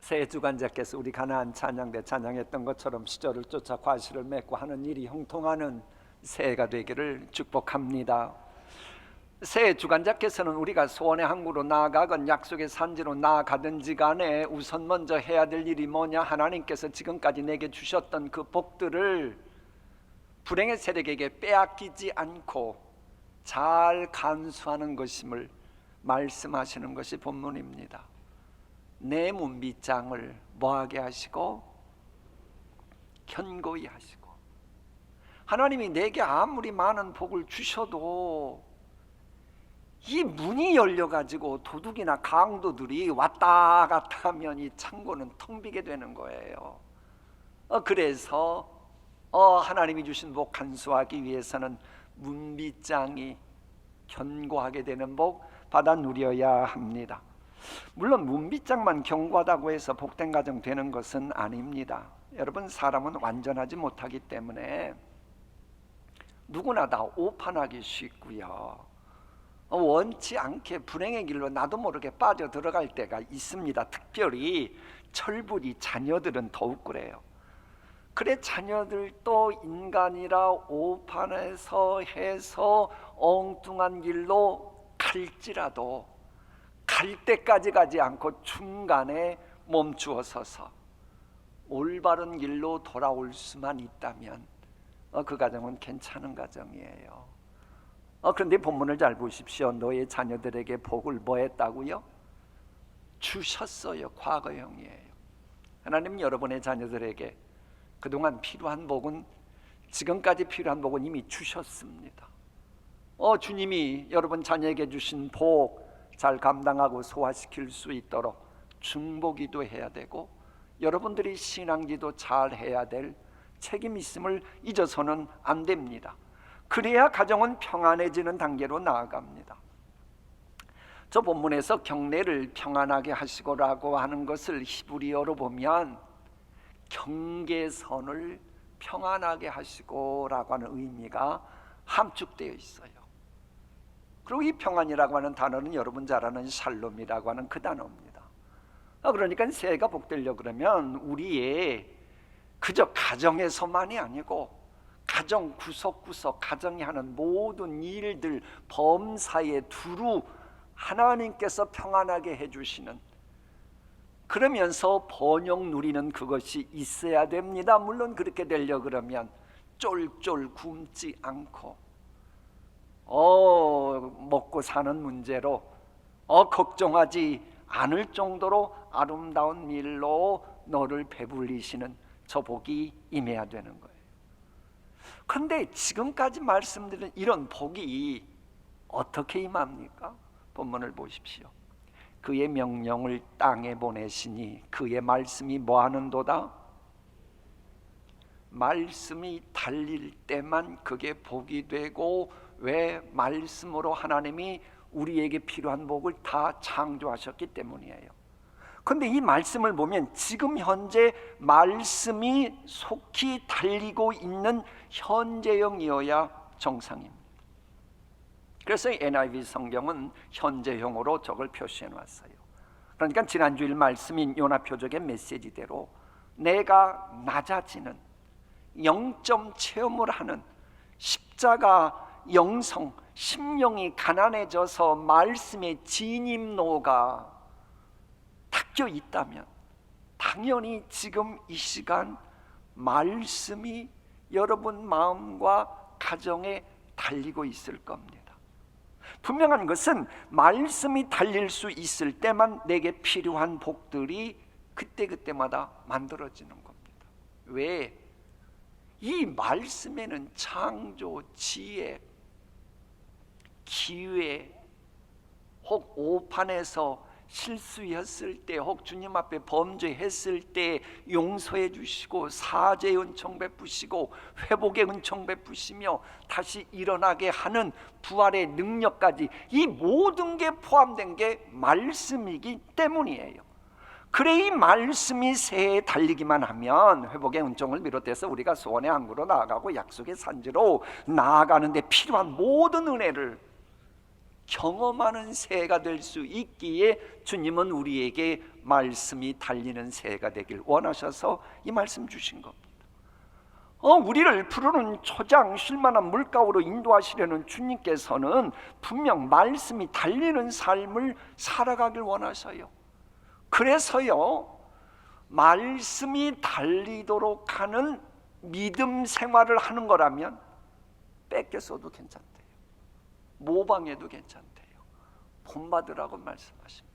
새 주관자께서 우리 가나안 찬양대 찬양했던 것처럼 시절을 쫓아 과실을 맺고 하는 일이 형통하는 새해가 되기를 축복합니다. 새 주관자께서는 우리가 소원의 항구로 나아가건 약속의 산지로 나아가든지 간에 우선 먼저 해야 될 일이 뭐냐, 하나님께서 지금까지 내게 주셨던 그 복들을 불행의 세력에게 빼앗기지 않고 잘 간수하는 것임을 말씀하시는 것이 본문입니다. 내 문빗장을 뭐하게 하시고 견고히 하시고, 하나님이 내게 아무리 많은 복을 주셔도 이 문이 열려가지고 도둑이나 강도들이 왔다 갔다 하면 이 창고는 텅 비게 되는 거예요. 그래서 하나님이 주신 복 간수하기 위해서는 문빗장이 견고하게 되는 복 받아 누려야 합니다. 물론 문빗장만 견고하다고 해서 복된 가정 되는 것은 아닙니다. 여러분, 사람은 완전하지 못하기 때문에 누구나 다 오판하기 쉽고요, 원치 않게 불행의 길로 나도 모르게 빠져 들어갈 때가 있습니다. 특별히 철부리 자녀들은 더욱 그래요. 그래, 자녀들도 인간이라 오판에서 해서 엉뚱한 길로 갈지라도 갈 때까지 가지 않고 중간에 멈추어 서서 올바른 길로 돌아올 수만 있다면 그 가정은 괜찮은 가정이에요. 그런데 본문을 잘 보십시오. 너의 자녀들에게 복을 뭐 했다고요? 주셨어요. 과거형이에요. 하나님 여러분의 자녀들에게 그동안 필요한 복은, 지금까지 필요한 복은 이미 주셨습니다. 주님이 여러분 자녀에게 주신 복 잘 감당하고 소화시킬 수 있도록 중보기도 해야 되고, 여러분들이 신앙기도 잘 해야 될 책임이 있음을 잊어서는 안 됩니다. 그래야 가정은 평안해지는 단계로 나아갑니다. 저 본문에서 경내를 평안하게 하시고라고 하는 것을 히브리어로 보면 경계선을 평안하게 하시고라고 하는 의미가 함축되어 있어요. 그리고 이 평안이라고 하는 단어는 여러분 잘 아는 샬롬이라고 하는 그 단어입니다. 그러니까 새해가 복되려 그러면 우리의 그저 가정에서만이 아니고 가정 구석구석, 가정이 하는 모든 일들 범사에 두루 하나님께서 평안하게 해주시는, 그러면서 번영 누리는 그것이 있어야 됩니다. 물론 그렇게 되려 그러면 쫄쫄 굶지 않고 먹고 사는 문제로 걱정하지 않을 정도로 아름다운 일로 너를 배불리시는 저 복이 임해야 되는 거예요. 그런데 지금까지 말씀드린 이런 복이 어떻게 임합니까? 본문을 보십시오. 그의 명령을 땅에 보내시니 그의 말씀이 뭐하는도다? 말씀이 달릴 때만 그게 복이 되고, 왜? 말씀으로 하나님이 우리에게 필요한 복을 다 창조하셨기 때문이에요. 그런데 이 말씀을 보면 지금 현재 말씀이 속히 달리고 있는 현재형이어야 정상입니다. 그래서 NIV 성경은 현재형으로 저걸 표시해 놨어요. 그러니까 지난주일 말씀인 요나 표적의 메시지대로 내가 낮아지는 영점 체험을 하는 십자가 영성, 심령이 가난해져서 말씀의 진입로가 닦여 있다면 당연히 지금 이 시간 말씀이 여러분 마음과 가정에 달리고 있을 겁니다. 분명한 것은 말씀이 달릴 수 있을 때만 내게 필요한 복들이 그때그때마다 만들어지는 겁니다. 왜? 이 말씀에는 창조, 지혜, 기회, 혹 오판에서 실수했을 때, 혹 주님 앞에 범죄했을 때 용서해 주시고 사죄의 은총 베푸시고 회복의 은총 베푸시며 다시 일어나게 하는 부활의 능력까지, 이 모든 게 포함된 게 말씀이기 때문이에요. 그래, 이 말씀이 새해에 달리기만 하면 회복의 은총을 비롯해서 우리가 소원의 항구로 나아가고 약속의 산지로 나아가는 데 필요한 모든 은혜를 경험하는 새해가 될 수 있기에 주님은 우리에게 말씀이 달리는 새해가 되길 원하셔서 이 말씀 주신 겁니다. 우리를 푸르른 초장 쉴만한 물가로 인도하시려는 주님께서는 분명 말씀이 달리는 삶을 살아가길 원하셔요. 그래서요, 말씀이 달리도록 하는 믿음 생활을 하는 거라면 뺏겼어도 괜찮대요. 모방해도 괜찮대요. 본받으라고 말씀하십니다.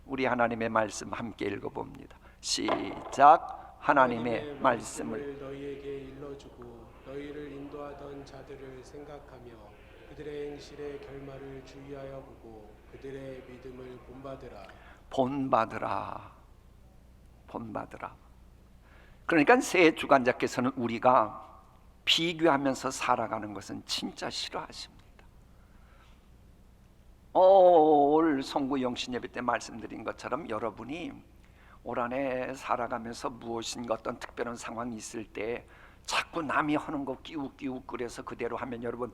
우리 하나님의 말씀 함께 읽어봅니다. 시작. 하나님의 말씀을 너희에게 일러주고 너희를 인도하던 자들을 생각하며 그들의 행실의 결말을 주의하여 보고 그들의 믿음을 본받으라. 본받으라. 그러니까 새 주관자께서는 우리가 비교하면서 살아가는 것은 진짜 싫어하십니다. 올 송구 영신 예배 때 말씀드린 것처럼 여러분이 올 한 해 살아가면서 무엇인가 어떤 특별한 상황이 있을 때 자꾸 남이 하는 거 끼우끼우거려서 그대로 하면 여러분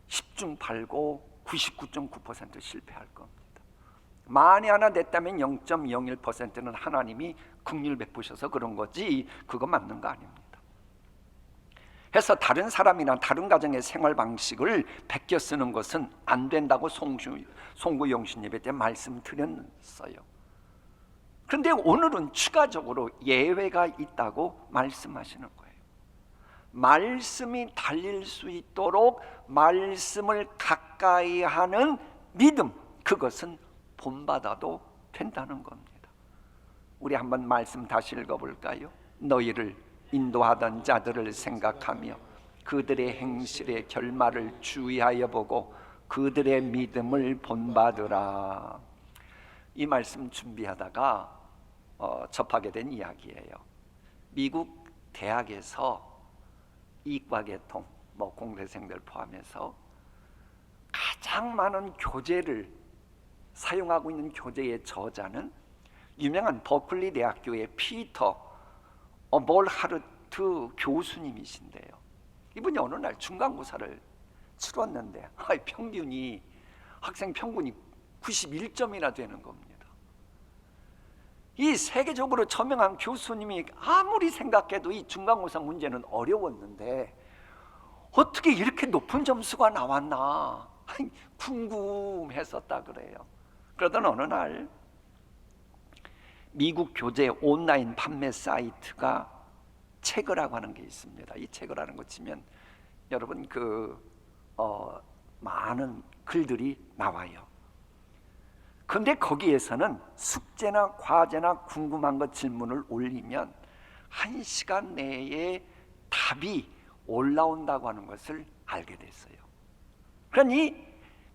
10중 8구 99.9% 실패할 겁니다. 만에 하나 냈다면 0.01%는 하나님이 긍휼 베푸셔서 그런 거지 그거 맞는 거 아닙니다. 해서 다른 사람이나 다른 가정의 생활 방식을 베껴 쓰는 것은 안 된다고 송구 영신 예배 때 말씀드렸어요. 그런데 오늘은 추가적으로 예외가 있다고 말씀하시는 거예요. 말씀이 달릴 수 있도록 말씀을 가까이 하는 믿음, 그것은 본받아도 된다는 겁니다. 우리 한번 말씀 다시 읽어볼까요? 너희를 인도하던 자들을 생각하며 그들의 행실의 결말을 주의하여 보고 그들의 믿음을 본받으라. 이 말씀 준비하다가 접하게 된 이야기예요. 미국 대학에서 이과계통 공대생들 포함해서 가장 많은 교재를 사용하고 있는 교재의 저자는 유명한 버클리 대학교의 피터 몰하르트 교수님이신데요. 이분이 어느 날 중간고사를 치렀는데 학생 평균이 91점이나 되는 겁니다. 이 세계적으로 저명한 교수님이 아무리 생각해도 이 중간고사 문제는 어려웠는데 어떻게 이렇게 높은 점수가 나왔나 궁금했었다 그래요. 그러던 어느 날 미국 교재 온라인 판매 사이트가 체거라고 하는 게 있습니다. 이 체거라는 거 치면 여러분 많은 글들이 나와요. 근데 거기에서는 숙제나 과제나 궁금한 것 질문을 올리면 1시간 내에 답이 올라온다고 하는 것을 알게 됐어요. 그러니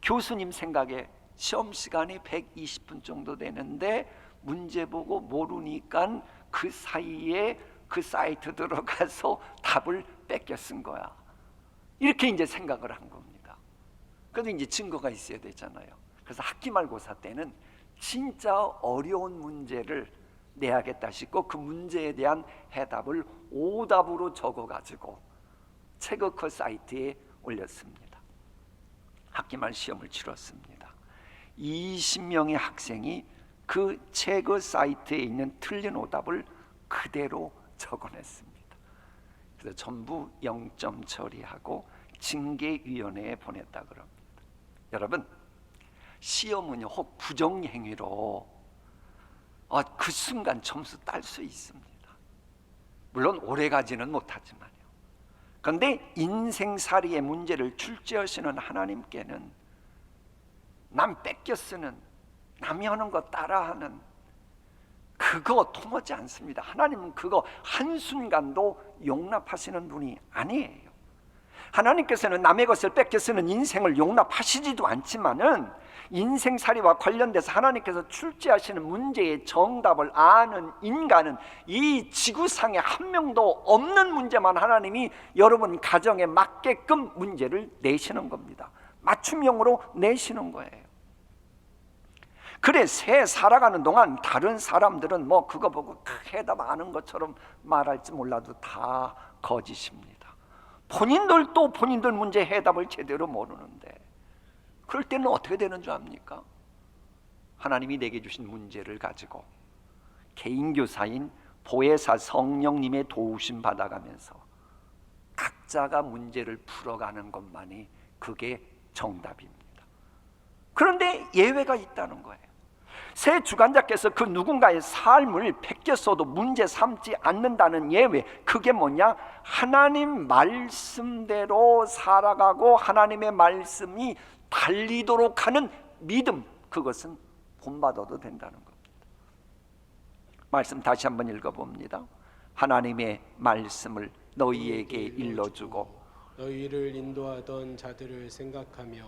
교수님 생각에 시험 시간이 120분 정도 되는데 문제 보고 모르니까 그 사이에 그 사이트 들어가서 답을 뺏겨 쓴 거야. 이렇게 이제 생각을 한 겁니다. 그래도 이제 증거가 있어야 되잖아요. 그래서 학기말고사 때는 진짜 어려운 문제를 내야겠다 싶고 그 문제에 대한 해답을 오답으로 적어가지고 체거커 사이트에 올렸습니다. 학기말 시험을 치렀습니다. 20명의 학생이 그 체거 사이트에 있는 틀린 오답을 그대로 적어냈습니다. 그래서 전부 0점 처리하고 징계위원회에 보냈다 그럽니다. 여러분, 시험은요 혹 부정행위로 그 순간 점수 딸 수 있습니다. 물론 오래가지는 못하지만요. 그런데 인생살이의 문제를 출제하시는 하나님께는 남 뺏겨 쓰는, 남이 하는 거 따라하는 그거 통하지 않습니다. 하나님은 그거 한순간도 용납하시는 분이 아니에요. 하나님께서는 남의 것을 뺏겨 쓰는 인생을 용납하시지도 않지만은 인생살이와 관련돼서 하나님께서 출제하시는 문제의 정답을 아는 인간은 이 지구상에 한 명도 없는 문제만 하나님이 여러분 가정에 맞게끔 문제를 내시는 겁니다. 맞춤형으로 내시는 거예요. 그래 새 살아가는 동안 다른 사람들은 그거 보고 해답 아는 것처럼 말할지 몰라도 다 거짓입니다. 본인들도 본인들 문제 해답을 제대로 모르는데 그럴 때는 어떻게 되는 줄 압니까? 하나님이 내게 주신 문제를 가지고 개인교사인 보혜사 성령님의 도우심 받아가면서 각자가 문제를 풀어가는 것만이 그게 정답입니다. 그런데 예외가 있다는 거예요. 새 주관자께서 그 누군가의 삶을 베꼈어도 문제 삼지 않는다는 예외, 그게 뭐냐? 하나님 말씀대로 살아가고 하나님의 말씀이 달리도록 하는 믿음, 그것은 본받아도 된다는 겁니다. 말씀 다시 한번 읽어봅니다. 하나님의 말씀을 너희에게 일러주고 너희를 인도하던 자들을 생각하며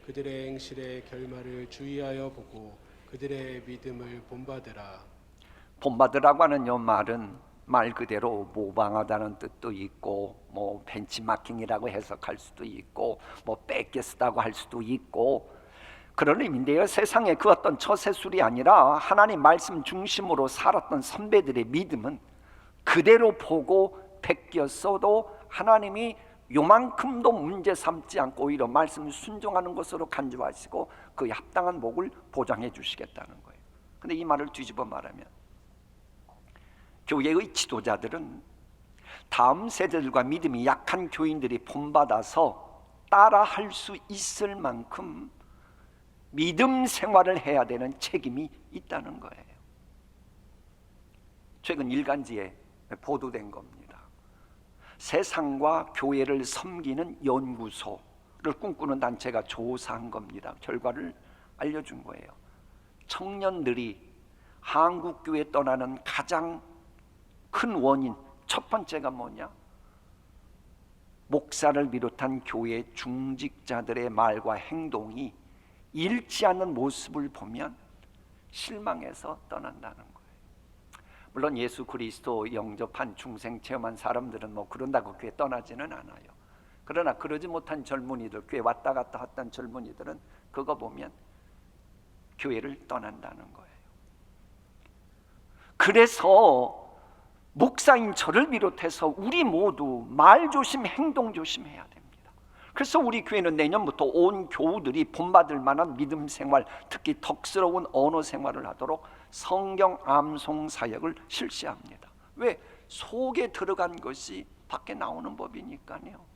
그들의 행실의 결말을 주의하여 보고 그들의 믿음을 본받으라. 본받으라고 하는 이 말은 말 그대로 모방하다는 뜻도 있고, 뭐 벤치마킹이라고 해석할 수도 있고, 뭐 뺏겨 쓰다고 할 수도 있고, 그런 의미인데요. 세상에 그 어떤 처세술이 아니라 하나님 말씀 중심으로 살았던 선배들의 믿음은 그대로 보고 베껴 써도 하나님이 요만큼도 문제 삼지 않고 오히려 말씀을 순종하는 것으로 간주하시고 그에 합당한 복을 보장해 주시겠다는 거예요. 근데 이 말을 뒤집어 말하면 교회의 지도자들은 다음 세대들과 믿음이 약한 교인들이 본받아서 따라할 수 있을 만큼 믿음 생활을 해야 되는 책임이 있다는 거예요. 최근 일간지에 보도된 겁니다. 세상과 교회를 섬기는 연구소를 꿈꾸는 단체가 조사한 겁니다. 결과를 알려준 거예요. 청년들이 한국 교회 떠나는 가장 큰 원인, 첫 번째가 뭐냐? 목사를 비롯한 교회 중직자들의 말과 행동이 잃지 않는 모습을 보면 실망해서 떠난다는 거예요. 물론 예수 그리스도 영접한 중생 체험한 사람들은 뭐 그런다고 교회 떠나지는 않아요. 그러나 그러지 못한 젊은이들, 교회 왔다 갔다 했던 젊은이들은 그거 보면 교회를 떠난다는 거예요. 그래서 목사인 저를 비롯해서 우리 모두 말 조심, 행동 조심해야 됩니다. 그래서 우리 교회는 내년부터 온 교우들이 본받을 만한 믿음 생활, 특히 덕스러운 언어 생활을 하도록 성경 암송 사역을 실시합니다. 왜? 속에 들어간 것이 밖에 나오는 법이니까요.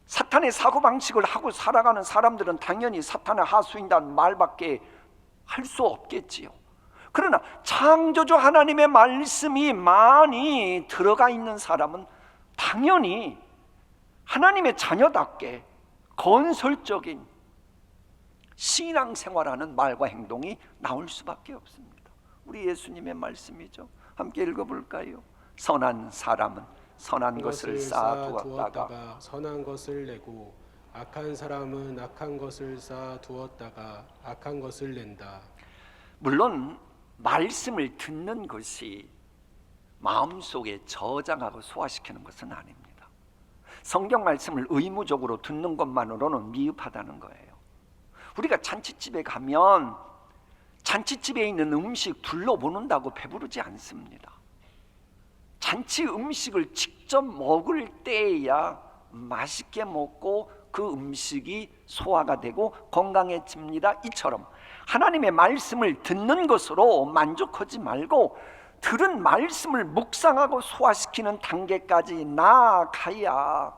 사탄의 사고방식을 하고 살아가는 사람들은 당연히 사탄의 하수인다는 말밖에 할 수 없겠지요. 그러나 창조주 하나님의 말씀이 많이 들어가 있는 사람은 당연히 하나님의 자녀답게 건설적인 신앙생활하는 말과 행동이 나올 수밖에 없습니다. 우리 예수님의 말씀이죠. 함께 읽어볼까요? 선한 사람은 선한 것을 쌓아두었다가 선한 것을 내고 악한 사람은 악한 것을 쌓아두었다가 악한 것을 낸다. 물론 말씀을 듣는 것이 마음속에 저장하고 소화시키는 것은 아닙니다. 성경 말씀을 의무적으로 듣는 것만으로는 미흡하다는 거예요. 우리가 잔치집에 가면 잔치집에 있는 음식 둘러보는다고 배부르지 않습니다. 잔치 음식을 직접 먹을 때에야 맛있게 먹고 그 음식이 소화가 되고 건강해집니다. 이처럼 하나님의 말씀을 듣는 것으로 만족하지 말고 들은 말씀을 묵상하고 소화시키는 단계까지 나아가야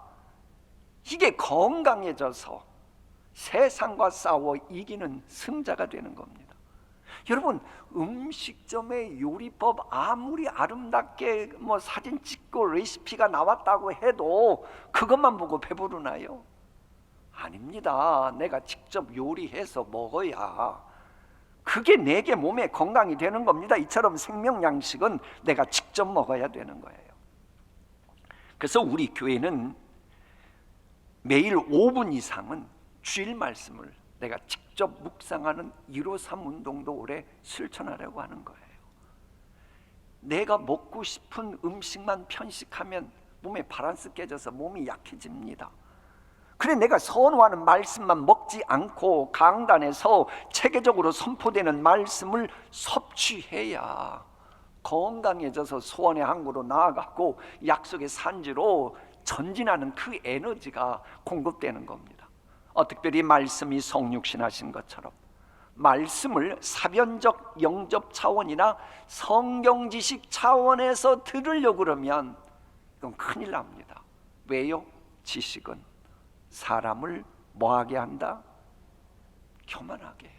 이게 건강해져서 세상과 싸워 이기는 승자가 되는 겁니다. 여러분, 음식점의 요리법 아무리 아름답게 뭐 사진 찍고 레시피가 나왔다고 해도 그것만 보고 배부르나요? 아닙니다. 내가 직접 요리해서 먹어야 그게 내게 몸에 건강이 되는 겁니다. 이처럼 생명 양식은 내가 직접 먹어야 되는 거예요. 그래서 우리 교회는 매일 5분 이상은 주일 말씀을 내가 직접 묵상하는 153 운동도 올해 실천하려고 하는 거예요. 내가 먹고 싶은 음식만 편식하면 몸에 밸런스 깨져서 몸이 약해집니다. 그래 내가 선호하는 말씀만 먹지 않고 강단에서 체계적으로 선포되는 말씀을 섭취해야 건강해져서 소원의 항구로 나아가고 약속의 산지로 전진하는 그 에너지가 공급되는 겁니다. 특별히 말씀이 성육신하신 것처럼 말씀을 사변적 영접 차원이나 성경 지식 차원에서 들으려고 그러면 이건 큰일 납니다. 왜요? 지식은 사람을 뭐하게 한다? 교만하게 해요.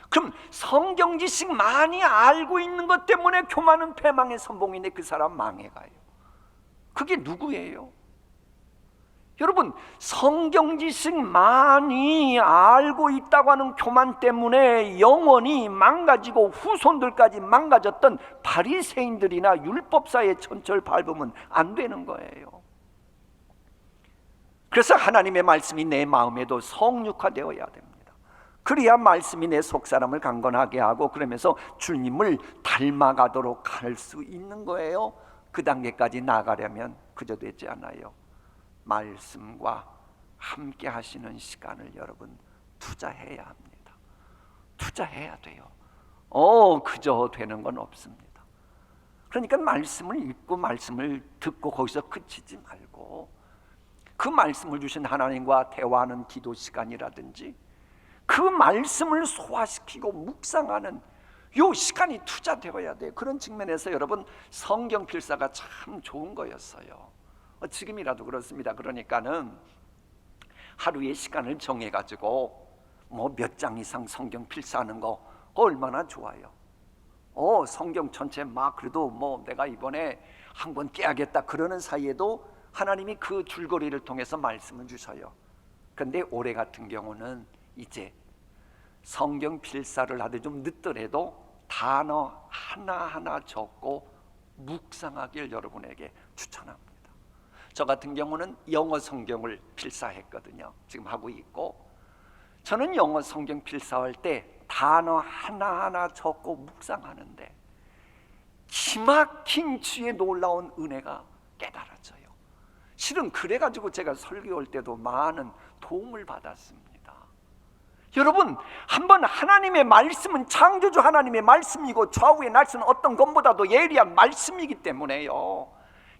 그럼 성경 지식 많이 알고 있는 것 때문에 교만은 패망의 선봉인데 그 사람 망해가요. 그게 누구예요? 여러분, 성경 지식 많이 알고 있다고 하는 교만 때문에 영원히 망가지고 후손들까지 망가졌던 바리새인들이나 율법사의 전철 밟으면 안 되는 거예요. 그래서 하나님의 말씀이 내 마음에도 성육화되어야 됩니다. 그래야 말씀이 내 속사람을 강건하게 하고 그러면서 주님을 닮아가도록 할 수 있는 거예요. 그 단계까지 나가려면 그저 되지 않아요. 말씀과 함께 하시는 시간을 여러분 투자해야 합니다. 투자해야 돼요. 그저 되는 건 없습니다. 그러니까 말씀을 읽고 말씀을 듣고 거기서 그치지 말고 그 말씀을 주신 하나님과 대화하는 기도 시간이라든지 그 말씀을 소화시키고 묵상하는 요 시간이 투자되어야 돼요. 그런 측면에서 여러분 성경 필사가 참 좋은 거였어요. 지금이라도 그렇습니다. 그러니까는 하루의 시간을 정해가지고 뭐 몇 장 이상 성경 필사하는 거 얼마나 좋아요. 성경 전체 막 그래도 뭐 내가 이번에 한 번 깨야겠다 그러는 사이에도 하나님이 그 줄거리를 통해서 말씀을 주셔요. 그런데 올해 같은 경우는 이제 성경 필사를 하되 좀 늦더라도 단어 하나하나 적고 묵상하길 여러분에게 추천합니다. 저 같은 경우는 영어 성경을 필사했거든요. 지금 하고 있고 저는 영어 성경 필사할 때 단어 하나하나 적고 묵상하는데 기막힌 주의 놀라운 은혜가 깨달아져요. 실은 그래가지고 제가 설교할 때도 많은 도움을 받았습니다. 여러분, 한번 하나님의 말씀은 창조주 하나님의 말씀이고 좌우의 날씨는 어떤 것보다도 예리한 말씀이기 때문에요.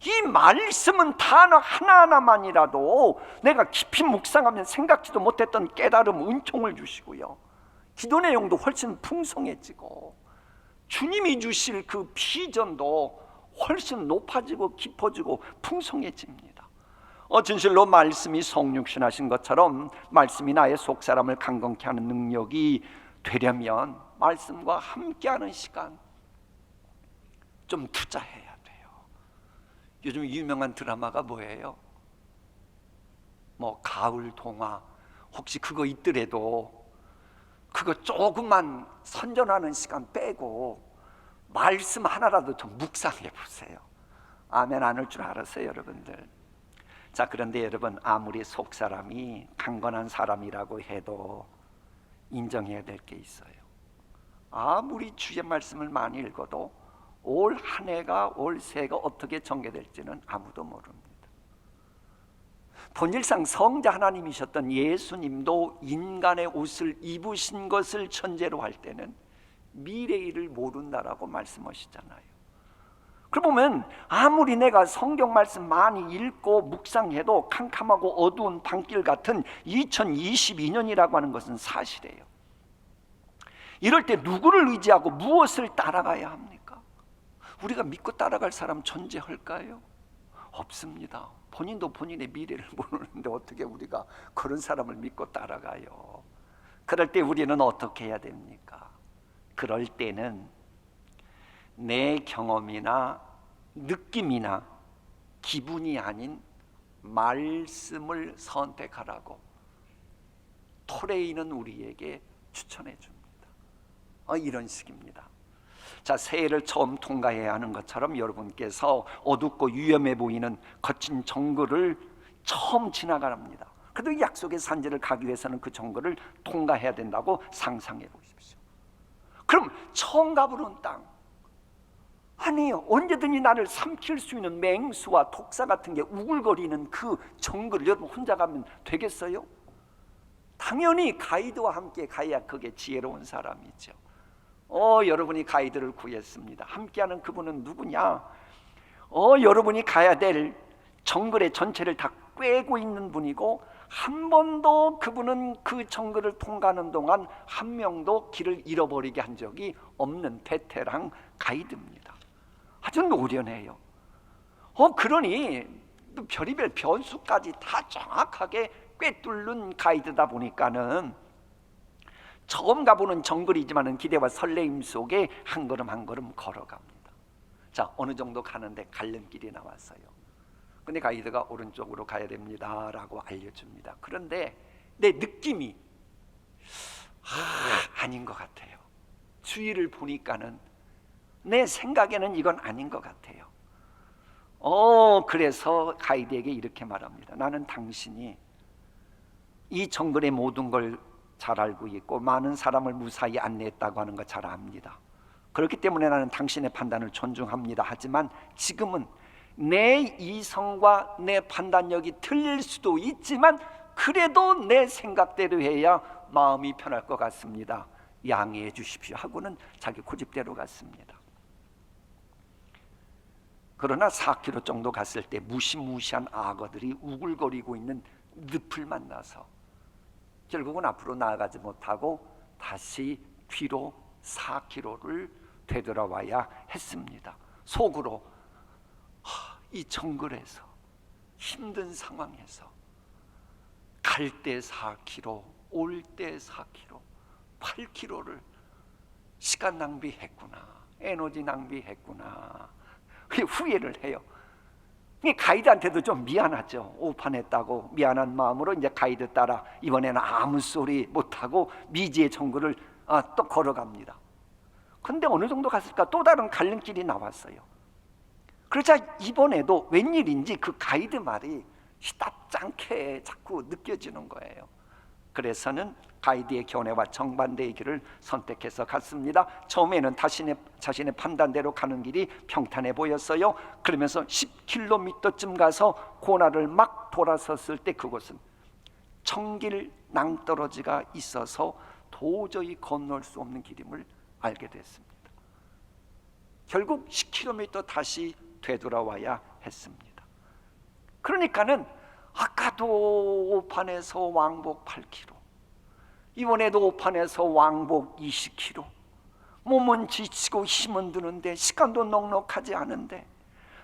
이 말씀은 단어 하나하나만이라도 내가 깊이 묵상하면 생각지도 못했던 깨달음, 은총을 주시고요. 기도 내용도 훨씬 풍성해지고 주님이 주실 그 비전도 훨씬 높아지고 깊어지고 풍성해집니다. 진실로 말씀이 성육신하신 것처럼 말씀이 나의 속사람을 강건케 하는 능력이 되려면 말씀과 함께하는 시간 좀 투자해야 돼요. 요즘 유명한 드라마가 뭐예요? 뭐 가을 동화, 혹시 그거 있더라도 그거 조금만 선전하는 시간 빼고 말씀 하나라도 좀 묵상해 보세요. 아멘 안 할 줄 알았어요, 여러분들. 자, 그런데 여러분, 아무리 속사람이 강건한 사람이라고 해도 인정해야 될 게 있어요. 아무리 주의 말씀을 많이 읽어도 올 한 해가 올 새해가 어떻게 전개될지는 아무도 모릅니다. 본질상 성자 하나님이셨던 예수님도 인간의 옷을 입으신 것을 전제로 할 때는 미래의 일을 모른다라고 말씀하시잖아요. 그러고 보면 아무리 내가 성경 말씀 많이 읽고 묵상해도 캄캄하고 어두운 밤길 같은 2022년이라고 하는 것은 사실이에요. 이럴 때 누구를 의지하고 무엇을 따라가야 합니까? 우리가 믿고 따라갈 사람 존재할까요? 없습니다. 본인도 본인의 미래를 모르는데 어떻게 우리가 그런 사람을 믿고 따라가요? 그럴 때 우리는 어떻게 해야 됩니까? 그럴 때는 내 경험이나 느낌이나 기분이 아닌 말씀을 선택하라고 토레이는 우리에게 추천해 줍니다. 이런 식입니다. 자, 새해를 처음 통과해야 하는 것처럼 여러분께서 어둡고 위험해 보이는 거친 정글을 처음 지나가랍니다. 그래도 약속의 산지를 가기 위해서는 그 정글을 통과해야 된다고 상상해 보십시오. 그럼 처음 가보는 땅, 아니요, 언제든지 나를 삼킬 수 있는 맹수와 독사 같은 게 우글거리는 그 정글을 여러분 혼자 가면 되겠어요? 당연히 가이드와 함께 가야 그게 지혜로운 사람이죠. 여러분이 가이드를 구했습니다. 함께하는 그분은 누구냐? 여러분이 가야 될 정글의 전체를 다 꿰고 있는 분이고 한 번도 그분은 그 정글을 통과하는 동안 한 명도 길을 잃어버리게 한 적이 없는 베테랑 가이드입니다. 아주 노련해요. 그러니 별의별 변수까지 다 정확하게 꿰뚫는 가이드다 보니까는 처음 가보는 정글이지만은 기대와 설레임 속에 한 걸음 한 걸음 걸어갑니다. 자, 어느 정도 가는데 갈림길이 나왔어요. 근데 가이드가 오른쪽으로 가야 됩니다 라고 알려줍니다. 그런데 내 느낌이 아닌 것 같아요. 주위를 보니까는 내 생각에는 이건 아닌 것 같아요. 그래서 가이드에게 이렇게 말합니다. 나는 당신이 이 정글의 모든 걸 잘 알고 있고 많은 사람을 무사히 안내했다고 하는 거 잘 압니다. 그렇기 때문에 나는 당신의 판단을 존중합니다. 하지만 지금은 내 이성과 내 판단력이 틀릴 수도 있지만 그래도 내 생각대로 해야 마음이 편할 것 같습니다. 양해해 주십시오 하고는 자기 고집대로 갔습니다. 그러나 4km 정도 갔을 때 무시무시한 악어들이 우글거리고 있는 늪을 만나서 결국은 앞으로 나아가지 못하고 다시 뒤로 4km를 되돌아와야 했습니다. 속으로 이 정글에서 힘든 상황에서 갈 때 4km, 올 때 4km, 8km를 시간 낭비했구나, 에너지 낭비했구나, 후회를 해요. 가이드한테도 좀 미안하죠. 오판했다고 미안한 마음으로 이제 가이드 따라 이번에는 아무 소리 못하고 미지의 정글을 또 걸어갑니다. 근데 어느 정도 갔을까 또 다른 갈림길이 나왔어요. 그러자 이번에도 웬일인지 그 가이드 말이 시답잖게 자꾸 느껴지는 거예요. 그래서는 가이드의 견해와 정반대의 길을 선택해서 갔습니다. 처음에는 자신의 판단대로 가는 길이 평탄해 보였어요. 그러면서 10km쯤 가서 고나를 막 돌아섰을 때 그곳은 청길 낭떠러지가 있어서 도저히 건널 수 없는 길임을 알게 됐습니다. 결국 10km 다시 되돌아와야 했습니다. 그러니까는 아까도 오판에서 왕복 8km, 이번에도 오판에서 왕복 20km, 몸은 지치고 힘은 드는데 시간도 넉넉하지 않은데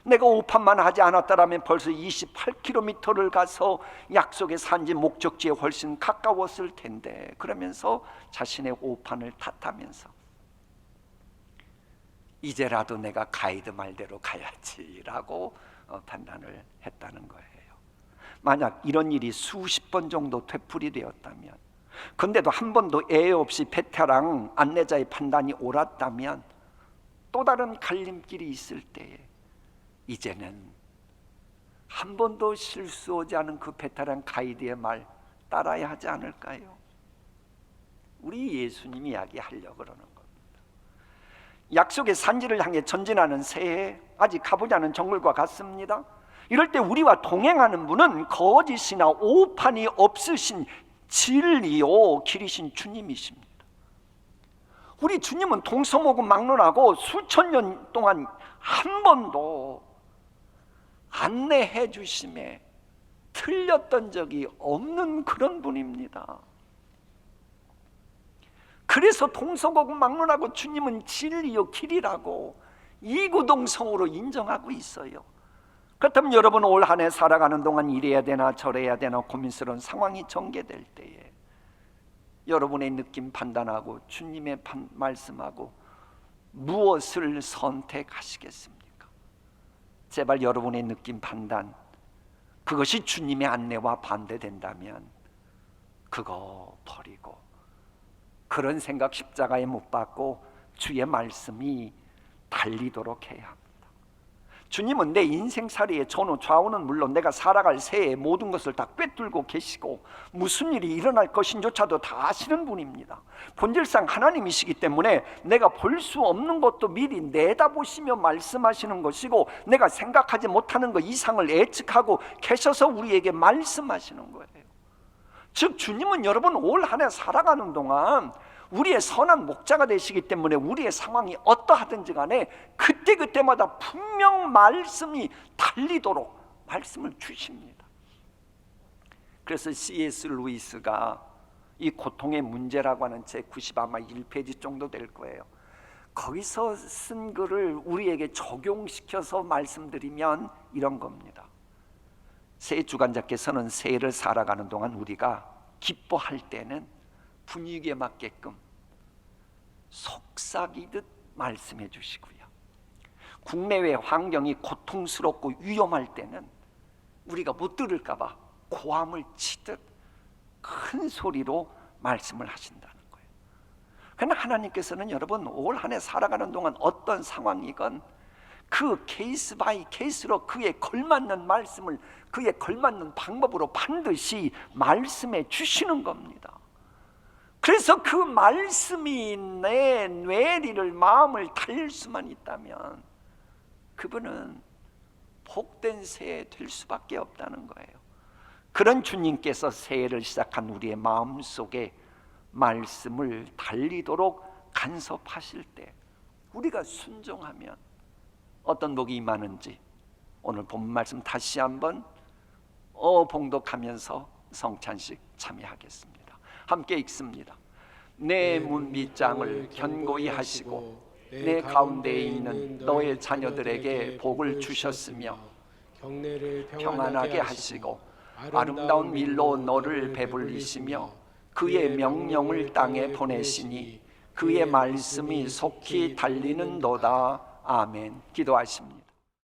내가 오판만 하지 않았다라면 벌써 28km를 가서 약속의 산지 목적지에 훨씬 가까웠을 텐데, 그러면서 자신의 오판을 탓하면서 이제라도 내가 가이드 말대로 가야지라고 판단을 했다는 거예요. 만약 이런 일이 수십 번 정도 되풀이 되었다면, 근데도 한 번도 애애 없이 베테랑 안내자의 판단이 옳았다면, 또 다른 갈림길이 있을 때에 이제는 한 번도 실수하지 않은 그 베테랑 가이드의 말 따라야 하지 않을까요? 우리 예수님이 이야기하려고 그러는 겁니다. 약속의 산지를 향해 전진하는 새해, 아직 가보지 않은 정글과 같습니다. 이럴 때 우리와 동행하는 분은 거짓이나 오판이 없으신 진리요 길이신 주님이십니다. 우리 주님은 동서모금 막론하고 수천 년 동안 한 번도 안내해 주심에 틀렸던 적이 없는 그런 분입니다. 그래서 동서고금 막론하고 주님은 진리요 길이라고 이구동성으로 인정하고 있어요. 그렇다면 여러분 올 한 해 살아가는 동안 이래야 되나 저래야 되나 고민스러운 상황이 전개될 때에 여러분의 느낌 판단하고 주님의 말씀하고 무엇을 선택하시겠습니까? 제발 여러분의 느낌 판단, 그것이 주님의 안내와 반대된다면 그거 버리고 그런 생각 십자가에 못 박고 주의 말씀이 달리도록 해야 합니다. 주님은 내 인생살이의 전후 좌우는 물론 내가 살아갈 새해 모든 것을 다 꿰뚫고 계시고 무슨 일이 일어날 것인조차도 다 아시는 분입니다. 본질상 하나님이시기 때문에 내가 볼 수 없는 것도 미리 내다보시며 말씀하시는 것이고, 내가 생각하지 못하는 것 이상을 예측하고 계셔서 우리에게 말씀하시는 거예요. 즉 주님은 여러분 올 한 해 살아가는 동안 우리의 선한 목자가 되시기 때문에 우리의 상황이 어떠하든지 간에 그때그때마다 분명 말씀이 달리도록 말씀을 주십니다. 그래서 C.S. 루이스가 이 고통의 문제라고 하는 제 90 아마 1페이지 정도 될 거예요. 거기서 쓴 글을 우리에게 적용시켜서 말씀드리면 이런 겁니다. 새해 주간자께서는 새해를 살아가는 동안 우리가 기뻐할 때는 분위기에 맞게끔 속삭이듯 말씀해 주시고요, 국내외 환경이 고통스럽고 위험할 때는 우리가 못 들을까 봐 고함을 치듯 큰 소리로 말씀을 하신다는 거예요. 그러나 하나님께서는 여러분 올 한 해 살아가는 동안 어떤 상황이건 그 케이스 바이 케이스로 그에 걸맞는 말씀을 그에 걸맞는 방법으로 반드시 말씀해 주시는 겁니다. 그래서 그 말씀이 내 뇌리를 마음을 달릴 수만 있다면 그분은 복된 새해 될 수밖에 없다는 거예요. 그런 주님께서 새해를 시작한 우리의 마음속에 말씀을 달리도록 간섭하실 때 우리가 순종하면 어떤 복이 임하는지 오늘 본 말씀 다시 한번 봉독하면서 성찬식 참여하겠습니다. 함께 읽습니다. 내 문 밑장을 견고히 하시고 내 가운데에 있는 너의 자녀들에게 복을 주셨으며 경내를 평안하게 하시고 아름다운 밀로 너를 배불리시며 그의 명령을 땅에 보내시니 그의 말씀이 속히 달리는도다. 아멘. 기도하십니다.